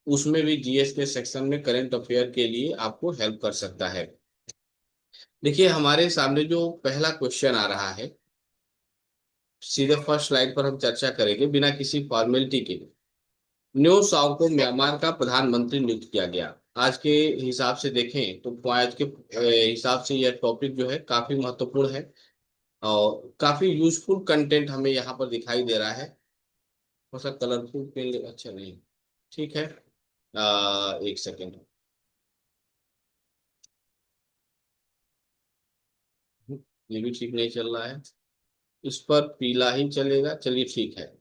उसमें भी जीएस के सेक्शन में करंट अफेयर के लिए आपको हेल्प कर सकता है। देखिए हमारे सामने जो पहला क्वेश्चन आ रहा है, सीधे फर्स्ट स्लाइड पर हम चर्चा करेंगे बिना किसी फॉर्मेलिटी के। न्यू साउ को म्यांमार का प्रधानमंत्री नियुक्त किया गया। आज के हिसाब से देखें तो आज के हिसाब से यह टॉपिक जो है काफी महत्वपूर्ण है और काफी यूजफुल कंटेंट हमें यहाँ पर दिखाई दे रहा है। थोड़ा सा कलरफुल पेन अच्छा नहीं, ठीक है। एक सेकेंड, ये भी ठीक नहीं चल रहा है, इस पर पीला ही चलेगा, चलिए ठीक है।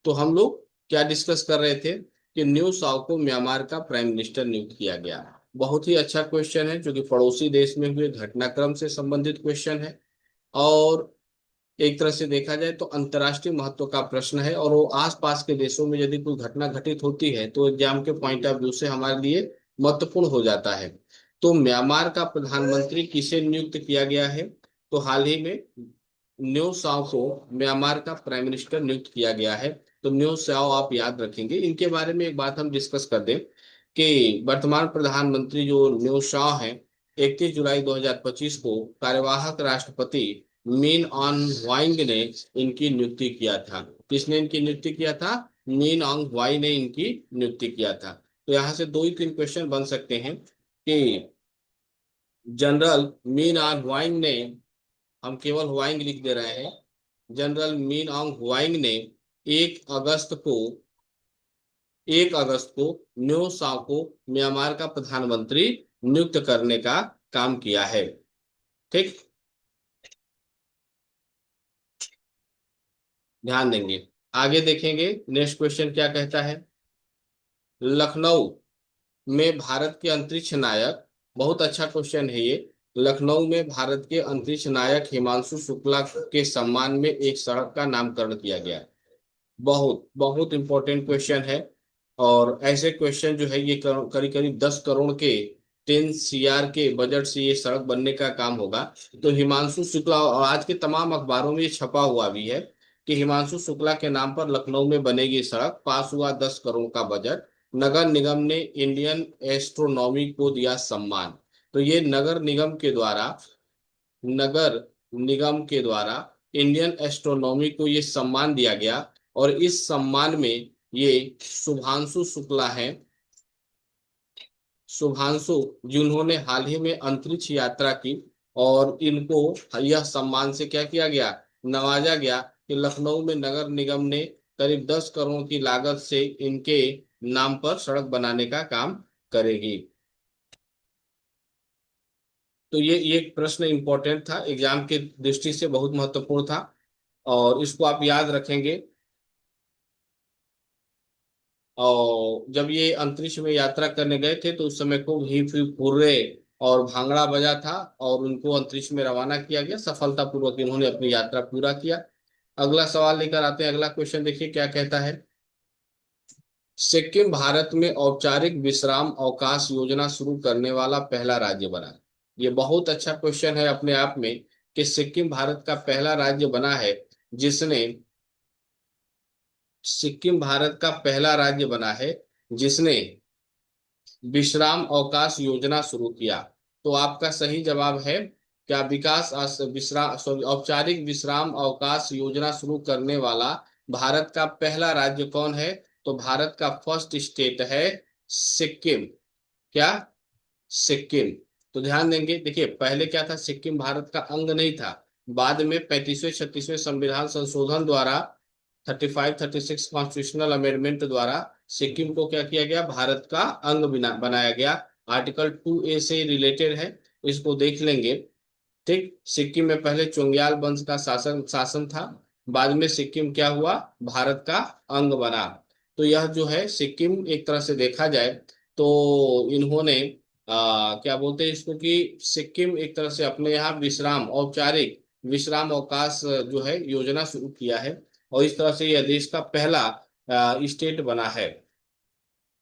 तो हम लोग क्या डिस्कस कर रहे थे कि न्यू साउ को म्यांमार का प्राइम मिनिस्टर नियुक्त किया गया। बहुत ही अच्छा क्वेश्चन है जो कि पड़ोसी देश में हुए घटनाक्रम से संबंधित क्वेश्चन है और एक तरह से देखा जाए तो अंतर्राष्ट्रीय महत्व का प्रश्न है और वो आसपास के देशों में यदि कोई घटना घटित होती है तो एग्जाम के पॉइंट ऑफ व्यू से हमारे लिए महत्वपूर्ण हो जाता है। तो म्यांमार का प्रधानमंत्री किसे नियुक्त किया गया है? तो हाल ही में न्यू साओ को म्यांमार का प्राइम मिनिस्टर नियुक्त किया गया है। तो न्यू साओ आप याद रखेंगे। इनके बारे में एक बात हम डिस्कस कर दें कि वर्तमान प्रधानमंत्री जो न्यू साओ हैं, 31 जुलाई 2025 को कार्यवाहक राष्ट्रपति मिन ऑन ह्वाइंग ने इनकी नियुक्ति किया था। किसने इनकी नियुक्ति किया था? मिन ऑन ह्वाई ने इनकी नियुक्ति किया था। तो यहाँ से दो ही तीन क्वेश्चन बन सकते हैं कि जनरल मिन ऑन ह्वाइंग ने, हम केवल ह्वाइंग लिख दे रहे हैं, जनरल मिन ऑन ह्वाइंग ने 1 अगस्त को न्यू साउ को म्यांमार का प्रधानमंत्री नियुक्त करने का काम किया है। ठीक, ध्यान देंगे। आगे देखेंगे नेक्स्ट क्वेश्चन क्या कहता है। लखनऊ में भारत के अंतरिक्ष नायक, बहुत अच्छा क्वेश्चन है ये। लखनऊ में भारत के अंतरिक्ष नायक हिमांशु शुक्ला के सम्मान में एक सड़क का नामकरण किया गया। बहुत बहुत इंपॉर्टेंट क्वेश्चन है और ऐसे क्वेश्चन जो है ये करीब करीब 10 करोड़ के 10 CR के बजट से ये सड़क बनने का काम होगा। तो हिमांशु शुक्ला, और आज के तमाम अखबारों में ये छपा हुआ भी है कि हिमांशु शुक्ला के नाम पर लखनऊ में बनेगी सड़क, पास हुआ 10 करोड़ का बजट। नगर निगम ने इंडियन एस्ट्रोनॉमी को दिया सम्मान। तो ये नगर निगम के द्वारा इंडियन एस्ट्रोनॉमी को ये सम्मान दिया गया और इस सम्मान में ये शुभांशु शुक्ला हैं, शुभांशु, जिन्होंने हाल ही में अंतरिक्ष यात्रा की और इनको यह सम्मान से क्या किया गया, नवाजा गया कि लखनऊ में नगर निगम ने करीब 10 करोड़ की लागत से इनके नाम पर सड़क बनाने का काम करेगी। तो ये प्रश्न इंपॉर्टेंट था, एग्जाम की दृष्टि से बहुत महत्वपूर्ण था और इसको आप याद रखेंगे। और जब ये अंतरिक्ष में यात्रा करने गए थे तो उस समय खूब हिप हिप हुर्रे और भांगड़ा बजा था और उनको अंतरिक्ष में रवाना किया गया। सफलतापूर्वक इन्होंने अपनी यात्रा पूरा किया। अगला सवाल लेकर आते हैं, अगला क्वेश्चन देखिए क्या कहता है। सिक्किम भारत में औपचारिक विश्राम अवकाश योजना शुरू करने वाला पहला राज्य बना। ये बहुत अच्छा क्वेश्चन है अपने आप में कि सिक्किम भारत का पहला राज्य बना है जिसने, सिक्किम भारत का पहला राज्य बना है जिसने विश्राम अवकाश योजना शुरू किया। तो आपका सही जवाब है क्या? विश्राम औपचारिक विश्राम अवकाश योजना शुरू करने वाला भारत का पहला राज्य कौन है? तो भारत का फर्स्ट स्टेट है सिक्किम। क्या? सिक्किम। तो ध्यान देंगे, देखिए पहले क्या था, सिक्किम भारत का अंग नहीं था। बाद में 35वें 36वें संविधान संशोधन द्वारा, 35 36 कॉन्स्टिट्यूशनल अमेंडमेंट द्वारा सिक्किम को क्या किया गया, भारत का अंग बनाया गया। आर्टिकल 2A से रिलेटेड है, इसको देख लेंगे। ठीक, सिक्किम में पहले चोंग्याल वंश का शासन शासन था, बाद में सिक्किम क्या हुआ, भारत का अंग बना। तो यह जो है सिक्किम एक तरह से देखा जाए तो इन्होंने क्या बोलते हैं इसको कि सिक्किम एक तरह से अपने यहाँ विश्राम, औपचारिक विश्राम अवकाश जो है योजना शुरू किया है और इस तरह से यह देश का पहला स्टेट बना है।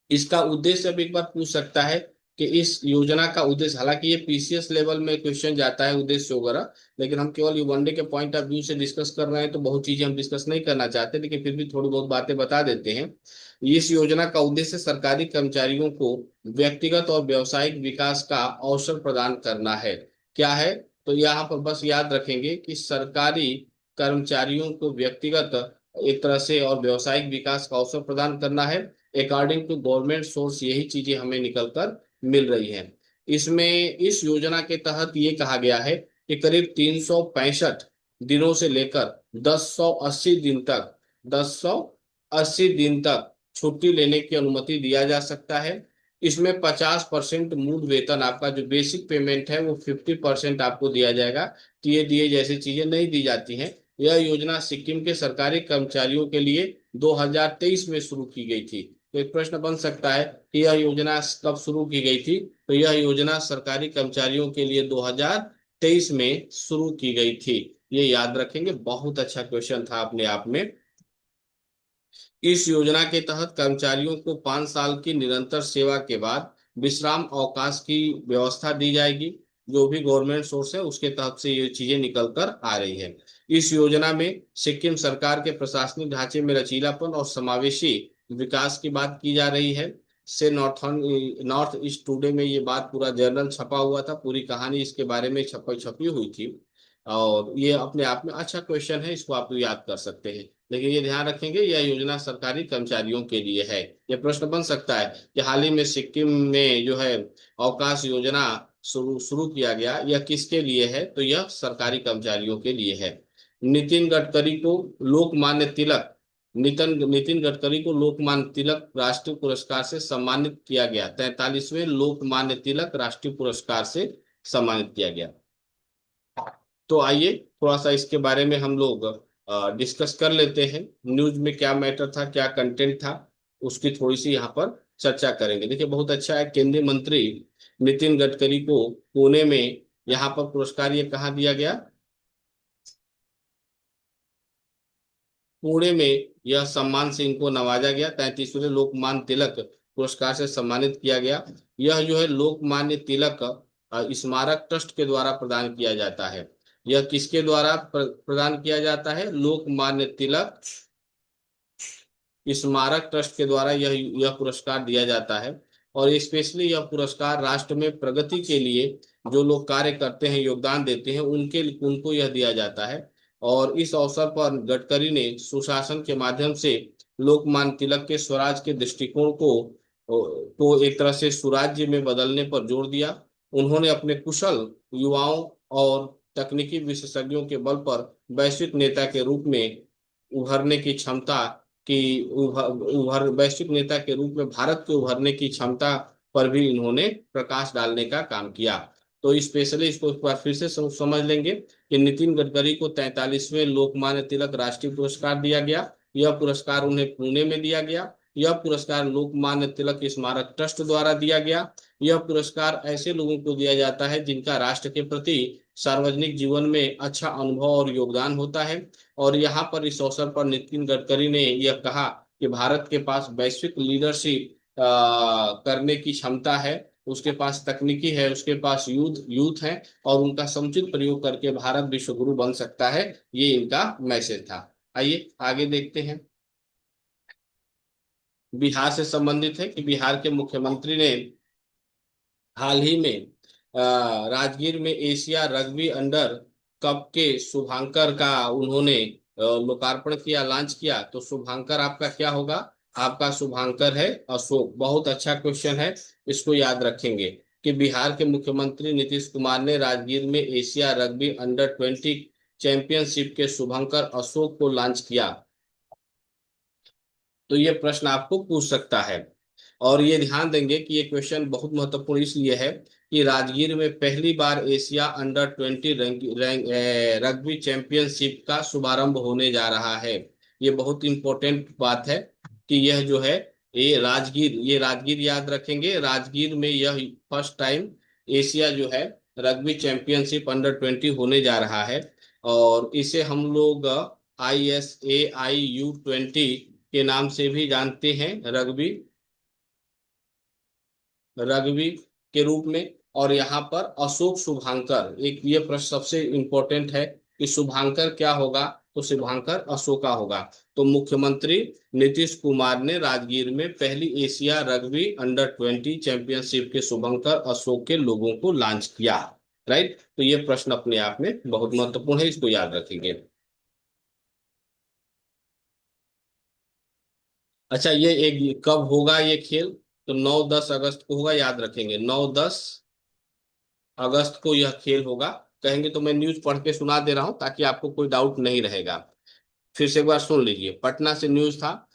इसका उद्देश्य अब एक बार पूछ सकता है कि इस योजना का उद्देश्य, हालांकि ये पीसीएस लेवल में क्वेश्चन जाता है उद्देश्य वगैरह, लेकिन हम केवल ये वनडे के पॉइंट ऑफ व्यू से डिस्कस कर रहे हैं, तो बहुत चीजें हम डिस्कस नहीं करना चाहते, लेकिन फिर भी थोड़ी बहुत बातें बता देते हैं। इस योजना का उद्देश्य सरकारी कर्मचारियों को व्यक्तिगत और व्यवसायिक विकास का अवसर प्रदान करना है। क्या है? तो यहाँ पर बस याद रखेंगे कि सरकारी कर्मचारियों को व्यक्तिगत एक तरह से और व्यवसायिक विकास का अवसर प्रदान करना है। अकॉर्डिंग टू गवर्नमेंट सोर्स यही चीजें हमें निकलकर मिल रही हैं। इसमें इस योजना के तहत ये कहा गया है कि करीब 365 दिनों से लेकर 1080 दिन तक 1080 दिन तक छुट्टी लेने की अनुमति दिया जा सकता है। इसमें 50% मूल वेतन, आपका जो बेसिक पेमेंट है वो 50% आपको दिया जाएगा। टीए डीए जैसी चीजें नहीं दी जाती हैं। यह योजना सिक्किम के सरकारी कर्मचारियों के लिए 2023 में शुरू की गई थी। तो एक प्रश्न बन सकता है कि यह योजना कब शुरू की गई थी? तो यह योजना सरकारी कर्मचारियों के लिए 2023 में शुरू की गई थी। ये याद रखेंगे, बहुत अच्छा क्वेश्चन था अपने आप में। इस योजना के तहत कर्मचारियों को 5 साल की निरंतर सेवा के बाद विश्राम अवकाश की व्यवस्था दी जाएगी। जो भी गवर्नमेंट सोर्स है उसके तहत से ये चीजें निकल कर आ रही है। इस योजना में सिक्किम सरकार के प्रशासनिक ढांचे में लचीलापन और समावेशी विकास की बात की जा रही है। से नॉर्थ ईस्ट टुडे में ये बात पूरा जर्नल छपा हुआ था, पूरी कहानी इसके बारे में छपी हुई थी। और ये अपने आप में अच्छा क्वेश्चन है, इसको आप याद कर सकते हैं। लेकिन ये ध्यान रखेंगे यह योजना सरकारी कर्मचारियों के लिए है। यह प्रश्न बन सकता है कि हाल ही में सिक्किम में जो है अवकाश योजना शुरू शुरू किया गया, यह किसके लिए है? तो यह सरकारी कर्मचारियों के लिए है। नितिन गडकरी को लोकमान्य तिलक नितिन नितिन गडकरी को लोकमान्य तिलक राष्ट्रीय पुरस्कार से सम्मानित किया गया। 43वें लोकमान्य तिलक राष्ट्रीय पुरस्कार से सम्मानित किया गया। तो आइए थोड़ा सा इसके बारे में हम लोग डिस्कस कर लेते हैं। न्यूज में क्या मैटर था, क्या कंटेंट था, उसकी थोड़ी सी यहाँ पर चर्चा करेंगे। देखिए बहुत अच्छा है, केंद्रीय मंत्री नितिन गडकरी को पुणे में यहाँ पर पुरस्कार ये कहाँ दिया गया? पुणे में यह सम्मान से इनको नवाजा गया। 33वें लोकमान्य तिलक पुरस्कार से सम्मानित किया गया। यह जो है लोकमान्य तिलक स्मारक ट्रस्ट के द्वारा प्रदान किया जाता है। यह किसके द्वारा प्रदान किया जाता है? लोकमान्य तिलक स्मारक ट्रस्ट के द्वारा यह पुरस्कार दिया जाता है। और स्पेशली यह पुरस्कार राष्ट्र में प्रगति के लिए जो लोग कार्य करते हैं, योगदान देते हैं, उनको यह दिया जाता है। और इस अवसर पर गडकरी ने सुशासन के माध्यम से लोकमान्य तिलक के स्वराज के दृष्टिकोण को एक तरह से सुराज्य में बदलने पर जोर दिया। उन्होंने अपने कुशल युवाओं और तकनीकी विशेषज्ञों के बल पर वैश्विक नेता के रूप में उभरने की क्षमता कि वैश्विक नेता के रूप में भारत के उभरने की क्षमता पर भी इन्होंने प्रकाश डालने का काम किया। तो स्पेशली इसको एक बार फिर से समझ लेंगे कि नितिन गडकरी को 43वें लोकमान्य तिलक राष्ट्रीय पुरस्कार दिया गया। यह पुरस्कार उन्हें पुणे में दिया गया। यह पुरस्कार लोकमान्य तिलक स्मारक ट्रस्ट द्वारा दिया गया। यह पुरस्कार ऐसे लोगों को दिया जाता है जिनका राष्ट्र के प्रति सार्वजनिक जीवन में अच्छा अनुभव और योगदान होता है। और यहाँ पर इस अवसर पर नितिन गडकरी ने यह कहा कि भारत के पास वैश्विक लीडरशिप करने की क्षमता है, उसके पास तकनीकी है, उसके पास यूथ है, और उनका समुचित प्रयोग करके भारत विश्व गुरु बन सकता है। ये इनका मैसेज था। आइए आगे देखते हैं। बिहार से संबंधित है कि बिहार के मुख्यमंत्री ने हाल ही में राजगीर में एशिया रग्बी अंडर कप के शुभांकर का उन्होंने लोकार्पण किया, लॉन्च किया। तो शुभांकर आपका क्या होगा? आपका शुभांकर है अशोक। बहुत अच्छा क्वेश्चन है, इसको याद रखेंगे कि बिहार के मुख्यमंत्री नीतीश कुमार ने राजगीर में एशिया रग्बी अंडर 20 चैंपियनशिप के शुभंकर अशोक को लॉन्च किया। तो ये प्रश्न आपको पूछ सकता है। और ये ध्यान देंगे कि ये क्वेश्चन बहुत महत्वपूर्ण इसलिए है कि राजगीर में पहली बार एशिया अंडर 20 रग्बी चैंपियनशिप का शुभारंभ होने जा रहा है। ये बहुत इंपॉर्टेंट बात है कि यह जो है ये राजगीर याद रखेंगे। राजगीर में यह फर्स्ट टाइम एशिया जो है रग्बी चैंपियनशिप अंडर 20 होने जा रहा है। और इसे हम लोग ISAIU20 के नाम से भी जानते हैं। रग्बी रग्बी के रूप में। और यहाँ पर अशोक शुभांकर, एक ये प्रश्न सबसे इंपॉर्टेंट है कि शुभांकर क्या होगा, तो शुभांकर अशोका होगा। तो मुख्यमंत्री नीतीश कुमार ने राजगीर में पहली एशिया रग्बी अंडर 20 चैंपियनशिप के शुभंकर अशोक के लोगों को लॉन्च किया। राइट, तो ये प्रश्न अपने आप में बहुत महत्वपूर्ण है, इसको याद रखेंगे। अच्छा, ये एक कब होगा ये खेल, तो 9-10 अगस्त को होगा, याद रखेंगे 9-10 अगस्त को यह खेल होगा। कहेंगे तो मैं न्यूज पढ़ के सुना दे रहा हूं ताकि आपको कोई डाउट नहीं रहेगा। फिर से एक बार सुन लीजिए, पटना से न्यूज था।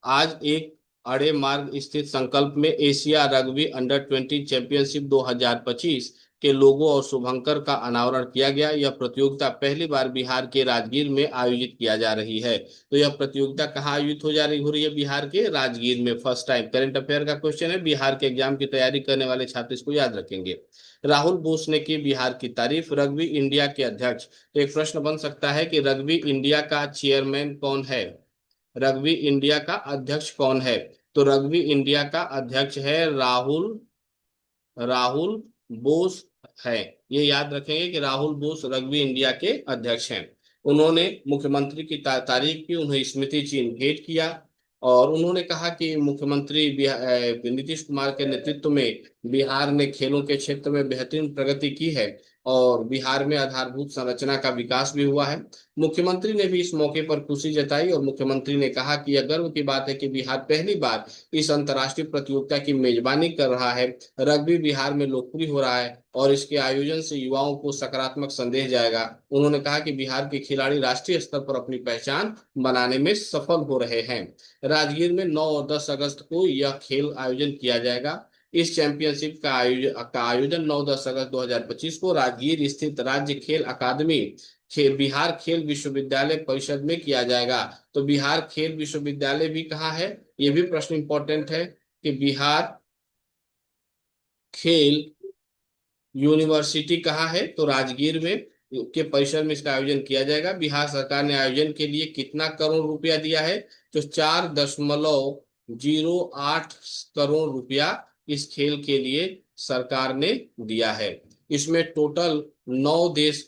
आज एक अड़े मार्ग स्थित संकल्प में एशिया रग्बी अंडर 20 चैंपियनशिप 2025 के लोगो और शुभंकर का अनावरण किया गया। यह प्रतियोगिता पहली बार बिहार के राजगीर में आयोजित किया जा रही है। तो यह प्रतियोगिता कहाँ आयोजित हो रही है, बिहार के राजगीर में। फर्स्ट टाइम करंट अफेयर का क्वेश्चन है, बिहार के एग्जाम की तैयारी करने वाले छात्र इसको याद रखेंगे। राहुल बोस ने की बिहार की तारीफ, रग्बी इंडिया के अध्यक्ष। तो एक प्रश्न बन सकता है कि रग्बी इंडिया का चेयरमैन कौन है, रग्बी इंडिया का अध्यक्ष कौन है। तो रग्बी इंडिया का अध्यक्ष है राहुल राहुल बोस है। ये याद रखेंगे कि राहुल बोस रग्बी इंडिया के अध्यक्ष हैं। उन्होंने मुख्यमंत्री की तारीफ की, उन्हें स्मृति चिन्ह भेंट किया। और उन्होंने कहा कि मुख्यमंत्री नीतीश कुमार के नेतृत्व में बिहार ने खेलों के क्षेत्र में बेहतरीन प्रगति की है और बिहार में आधारभूत संरचना का विकास भी हुआ है। मुख्यमंत्री ने भी इस मौके पर खुशी जताई और मुख्यमंत्री ने कहा कि यह गर्व की बात है कि बिहार पहली बार इस अंतर्राष्ट्रीय प्रतियोगिता की मेजबानी कर रहा है। रग्बी बिहार में लोकप्रिय हो रहा है और इसके आयोजन से युवाओं को सकारात्मक संदेश जाएगा। उन्होंने कहा कि बिहार के खिलाड़ी राष्ट्रीय स्तर पर अपनी पहचान बनाने में सफल हो रहे हैं। राजगीर में 9 और 10 अगस्त को यह खेल आयोजन किया जाएगा। इस चैंपियनशिप का आयोजन 9-10 अगस्त 2025 को राजगीर स्थित राज्य खेल अकादमी बिहार खेल विश्वविद्यालय परिषद में किया जाएगा। तो बिहार खेल विश्वविद्यालय भी कहाँ है, ये भी प्रश्न इंपॉर्टेंट है कि बिहार खेल यूनिवर्सिटी कहाँ है, तो राजगीर में के परिसर में इसका आयोजन किया जाएगा। बिहार सरकार ने आयोजन के लिए कितना करोड़ रुपया दिया है, तो 4.08 करोड़ रुपया इस खेल के लिए सरकार ने दिया है। इसमें टोटल 9 देश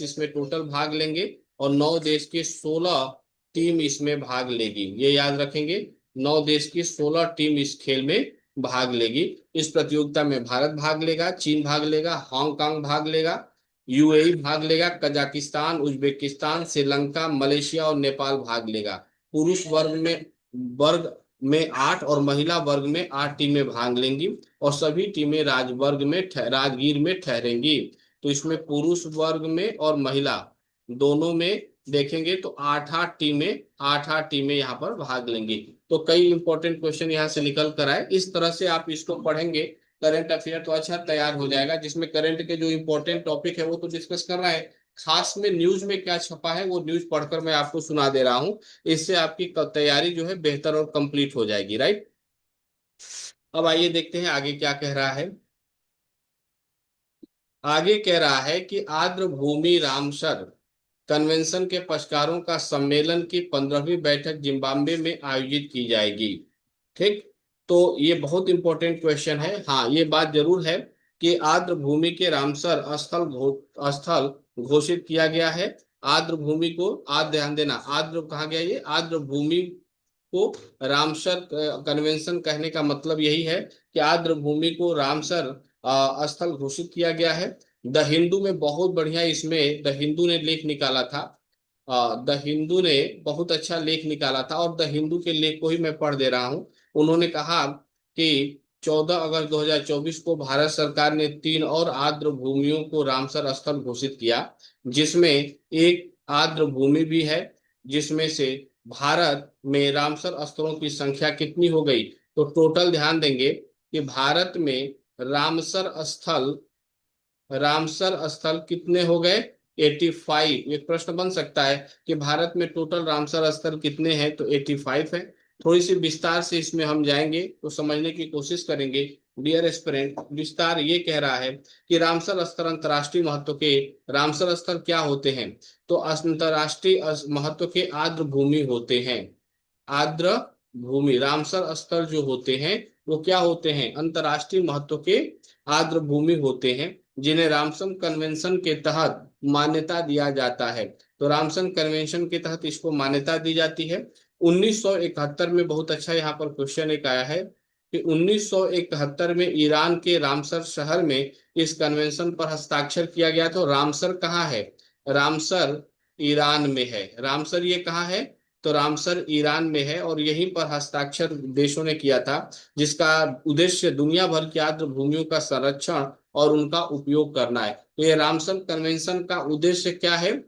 इसमें टोटल भाग लेंगे और 9 देश के 16 टीम इसमें भाग लेगी। ये याद रखेंगे, 9 देश की 16 टीम इस खेल में भाग लेगी। इस प्रतियोगिता में भारत भाग लेगा, चीन भाग लेगा, हांगकांग भाग लेगा, यूएई भाग लेगा, कजाकिस्तान, उज्बेकिस्तान, श्रीलंका, मलेशिया और नेपाल भाग लेगा। पुरुष वर्ग में 8 और महिला वर्ग में 8 टीमें भाग लेंगी और सभी टीमें राजगीर में ठहरेंगी। तो इसमें पुरुष वर्ग में और महिला दोनों में देखेंगे तो 8-8 टीमें यहाँ पर भाग लेंगी। तो कई इंपॉर्टेंट क्वेश्चन यहाँ से निकल कर आए। इस तरह से आप इसको पढ़ेंगे करंट अफेयर तो अच्छा तैयार हो जाएगा, जिसमें करंट के जो इंपॉर्टेंट टॉपिक है वो तो डिस्कस कर रहा है, खास में न्यूज में क्या छपा है वो न्यूज पढ़कर मैं आपको सुना दे रहा हूँ। इससे आपकी तैयारी जो है बेहतर और कंप्लीट हो जाएगी। राइट, अब आइए देखते हैं आगे क्या कह रहा है। आगे कह रहा है कि आर्द्र भूमि रामसर कन्वेंशन के पक्षकारों का सम्मेलन की 15वीं बैठक जिम्बाब्वे में आयोजित की जाएगी। ठीक, तो ये बहुत इंपॉर्टेंट क्वेश्चन है। हाँ, ये बात जरूर है कि आर्द्र भूमि के रामसर स्थल घोषित किया गया है। आर्द्र भूमि को ध्यान देना, आर्द्र कहा गया, ये आर्द्र भूमि को रामसर कन्वेंशन कहने का मतलब यही है कि आर्द्र भूमि को रामसर स्थल घोषित किया गया है। द हिंदू में बहुत बढ़िया, इसमें द हिंदू ने लेख निकाला था। द हिंदू ने बहुत अच्छा लेख निकाला था और द हिंदू के लेख को ही मैं पढ़ दे रहा हूं। उन्होंने कहा कि 14 अगस्त 2024 को भारत सरकार ने 3 और आर्द्र भूमियों को रामसर स्थल घोषित किया, जिसमें एक आर्द्र भूमि भी है। जिसमें से भारत में रामसर स्थलों की संख्या कितनी हो गई, तो टोटल ध्यान देंगे कि भारत में रामसर स्थल रामसर स्थल कितने हो गए, 85। एक प्रश्न बन सकता है कि भारत में टोटल रामसर स्थल कितने हैं, तो 85 है। थोड़ी सी विस्तार से इसमें हम जाएंगे तो समझने की कोशिश करेंगे। डियर एस्पिरेंट, विस्तार ये कह रहा है कि रामसर स्थल अंतर्राष्ट्रीय महत्व के रामसर स्थल क्या होते हैं, तो अंतर्राष्ट्रीय महत्व के आर्द्र भूमि होते हैं। आर्द्र भूमि रामसर स्थल जो होते हैं वो क्या होते हैं? अंतर्राष्ट्रीय महत्व के आर्द्र भूमि होते हैं, जिन्हें रामसर कन्वेंशन के तहत मान्यता दिया जाता है। तो रामसर कन्वेंशन के तहत इसको मान्यता दी जाती है। 1971 में बहुत अच्छा यहाँ पर क्वेश्चन एक आया है कि 1971 में ईरान के रामसर शहर में इस कन्वेंशन पर हस्ताक्षर किया गया। तो रामसर कहाँ है? रामसर ईरान में है। रामसर ये कहाँ है? तो रामसर ईरान में है, और यहीं पर हस्ताक्षर देशों ने किया था, जिसका उद्देश्य दुनिया भर की आर्द्र भूमियों का संरक्षण और उनका उपयोग करना है। तो ये रामसर कन्वेंशन का उद्देश्य क्या है?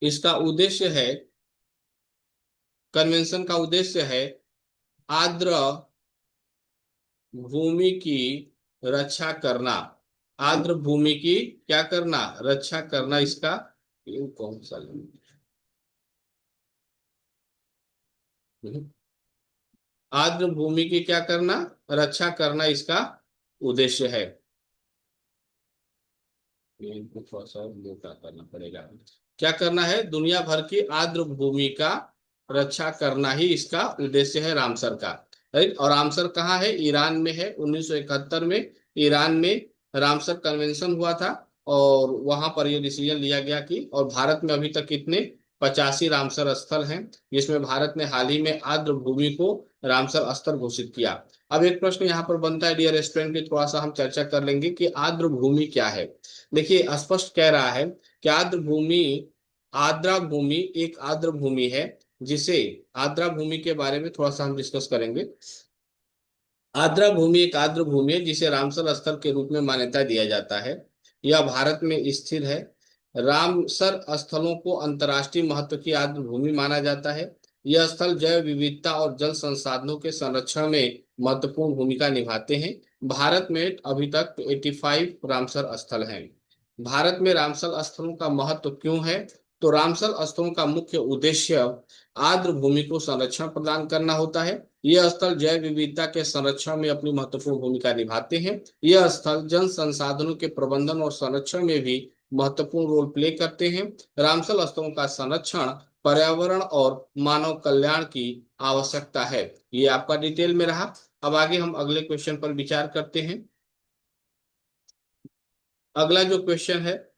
इसका उद्देश्य है, कन्वेंशन का उद्देश्य है आर्द्र भूमि की रक्षा करना। आर्द्र भूमि की क्या करना? रक्षा करना। इसका ये कौन सा आर्द्र भूमि की क्या करना? रक्षा करना इसका उद्देश्य है। ये इनको थोड़ा सा मोटा करना पड़ेगा। क्या करना है? दुनिया भर की आर्द्र भूमि का रक्षा करना ही इसका उद्देश्य है रामसर का। राइट। और रामसर कहाँ है? ईरान में है। 1971 में ईरान में रामसर कन्वेंशन हुआ था, और वहां पर यह डिसीजन लिया गया कि, और भारत में अभी तक कितने 85 रामसर स्थल हैं, जिसमें भारत ने हाल ही में आर्द्र भूमि को रामसर स्थल घोषित किया। अब एक प्रश्न यहाँ पर बनता है डियर स्टूडेंट की, थोड़ा सा हम चर्चा कर लेंगे कि आर्द्र भूमि क्या है। देखिए, स्पष्ट कह रहा है कि आर्द्रा भूमि एक आर्द्र भूमि है, जिसे आर्द्रा भूमि के बारे में थोड़ा सा हम डिस्कस करेंगे। आर्द्रा भूमि एक आर्द्र भूमि है जिसे रामसर स्थल के रूप में मान्यता दिया जाता है। यह भारत में स्थिर है। रामसर स्थलों को अंतर्राष्ट्रीय महत्व की आर्द्र भूमि माना जाता है। यह स्थल जैव विविधता और जल संसाधनों के संरक्षण में महत्वपूर्ण भूमिका निभाते हैं। भारत में अभी तक 85 रामसर स्थल हैं। भारत में रामसर स्थलों का महत्व क्यों है? तो रामसर स्थलों का मुख्य उद्देश्य आर्द्र भूमि को संरक्षण प्रदान करना होता है। यह स्थल जैव विविधता के संरक्षण में अपनी महत्वपूर्ण भूमिका निभाते हैं। यह स्थल जल संसाधनों के प्रबंधन और संरक्षण में भी महत्वपूर्ण रोल प्ले करते हैं। रामसर स्थलों का संरक्षण पर्यावरण और मानव कल्याण की आवश्यकता है। ये आपका डिटेल में रहा। अब आगे हम अगले क्वेश्चन पर विचार करते हैं। अगला जो क्वेश्चन है,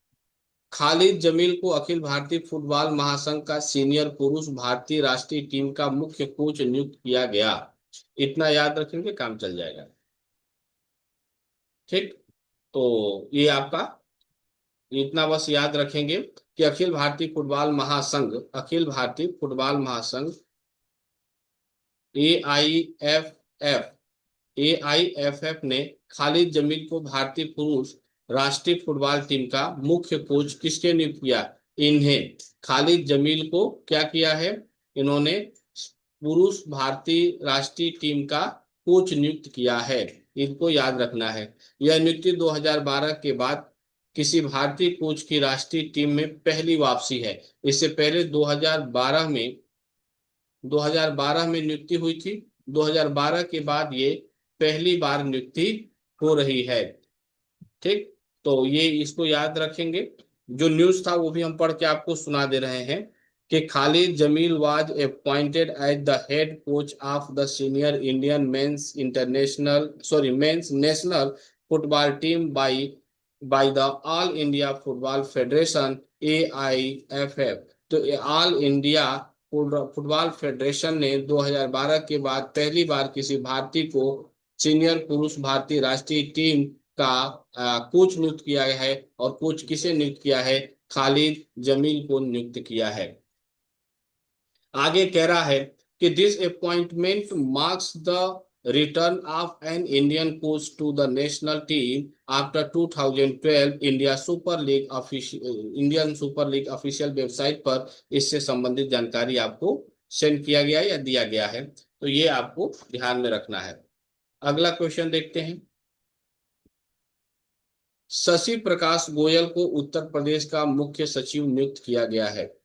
खालिद जमील को अखिल भारतीय फुटबॉल महासंघ का सीनियर पुरुष भारतीय राष्ट्रीय टीम का मुख्य कोच नियुक्त किया गया। इतना याद रखेंगे, काम चल जाएगा। ठीक। तो ये आपका इतना बस याद रखेंगे कि अखिल भारतीय फुटबॉल महासंघ AIFF AIFF ने खालिद जमील को भारतीय पुरुष राष्ट्रीय फुटबॉल टीम का मुख्य कोच किसके नियुक्त किया? इन्हें, खालिद जमील को क्या किया है? इन्होंने पुरुष भारतीय राष्ट्रीय टीम का कोच नियुक्त किया है। इनको याद रखना है। यह नियुक्ति 2012 के बाद किसी भारतीय कोच की राष्ट्रीय टीम में पहली वापसी है। इससे पहले 2012 में नियुक्ति हुई थी। 2012 के बाद ये पहली बार नियुक्ति हो रही है। ठीक। तो ये इसको याद रखेंगे। जो न्यूज था वो भी हम पढ़ के आपको सुना दे रहे हैं कि Khalid Jamil was appointed as the head coach of the senior Indian men's national football team by the all India football federation AIFF। तो ऑल इंडिया फुटबॉल फेडरेशन ने 2012 के बाद पहली बार किसी भारतीय को सीनियर पुरुष भारतीय राष्ट्रीय टीम का कोच नियुक्त किया है। और कोच किसे नियुक्त किया है? खालिद जमील को नियुक्त किया है। आगे कह रहा है कि this appointment marks the return of an Indian coach to the national team after 2012। Indian super league official website पर इससे संबंधित जानकारी आपको सेंड किया गया या दिया गया है। तो ये आपको ध्यान में रखना है। अगला क्वेश्चन देखते हैं। शशि प्रकाश गोयल को उत्तर प्रदेश का मुख्य सचिव नियुक्त किया गया है।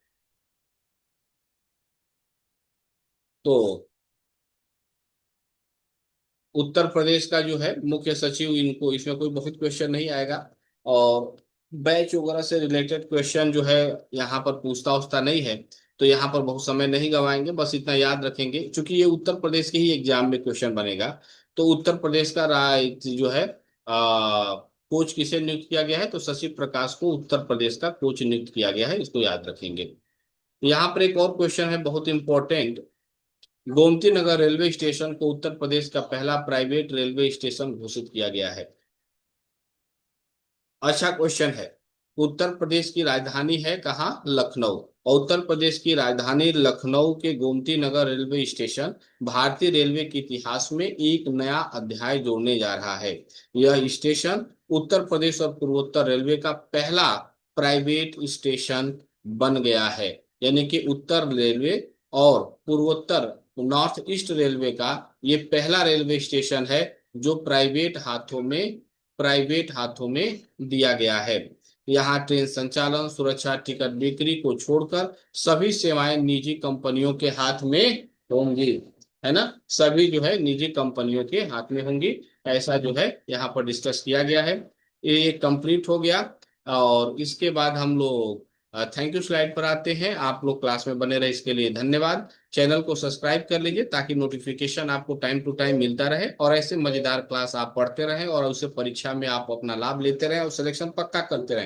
तो उत्तर प्रदेश का जो है मुख्य सचिव, इनको इसमें कोई बहुत क्वेश्चन नहीं आएगा, और बैच वगैरह से रिलेटेड क्वेश्चन जो है यहाँ पर पूछता उछता नहीं है। तो यहाँ पर बहुत समय नहीं गवाएंगे, बस इतना याद रखेंगे, क्योंकि ये उत्तर प्रदेश के ही एग्जाम में क्वेश्चन बनेगा। तो उत्तर प्रदेश का जो है कोच किसे नियुक्त किया गया है, तो शशि प्रकाश को उत्तर प्रदेश का कोच नियुक्त किया गया है, इसको याद रखेंगे। यहाँ पर एक और क्वेश्चन है बहुत important. Gomti Nagar railway station को उत्तर प्रदेश का पहला प्राइवेट रेलवे स्टेशन घोषित किया गया है। अच्छा क्वेश्चन है। उत्तर प्रदेश की राजधानी है कहाँ, लखनऊ। और उत्तर प्रदेश की राजधानी लखनऊ के गोमती नगर रेलवे स्टेशन भारतीय रेलवे के इतिहास में एक नया अध्याय जोड़ने जा रहा है। यह स्टेशन उत्तर प्रदेश और पूर्वोत्तर रेलवे का पहला प्राइवेट स्टेशन बन गया है। यानी कि उत्तर रेलवे और पूर्वोत्तर नॉर्थ ईस्ट रेलवे का ये पहला रेलवे स्टेशन है जो प्राइवेट हाथों में दिया गया है। यहाँ ट्रेन संचालन, सुरक्षा, टिकट बिक्री को छोड़कर सभी सेवाएं निजी कंपनियों के हाथ में होंगी, है ना। सभी जो है निजी कंपनियों के हाथ में होंगी, ऐसा जो है यहाँ पर डिस्कस किया गया है। ये कंप्लीट हो गया। और इसके बाद हम लोग थैंक यू स्लाइड पर आते हैं। आप लोग क्लास में बने रहे इसके लिए धन्यवाद। चैनल को सब्सक्राइब कर लीजिए ताकि नोटिफिकेशन आपको टाइम टू टाइम मिलता रहे और ऐसे मजेदार क्लास आप पढ़ते रहें और उसे परीक्षा में आप अपना लाभ लेते रहें और सिलेक्शन पक्का करते रहें।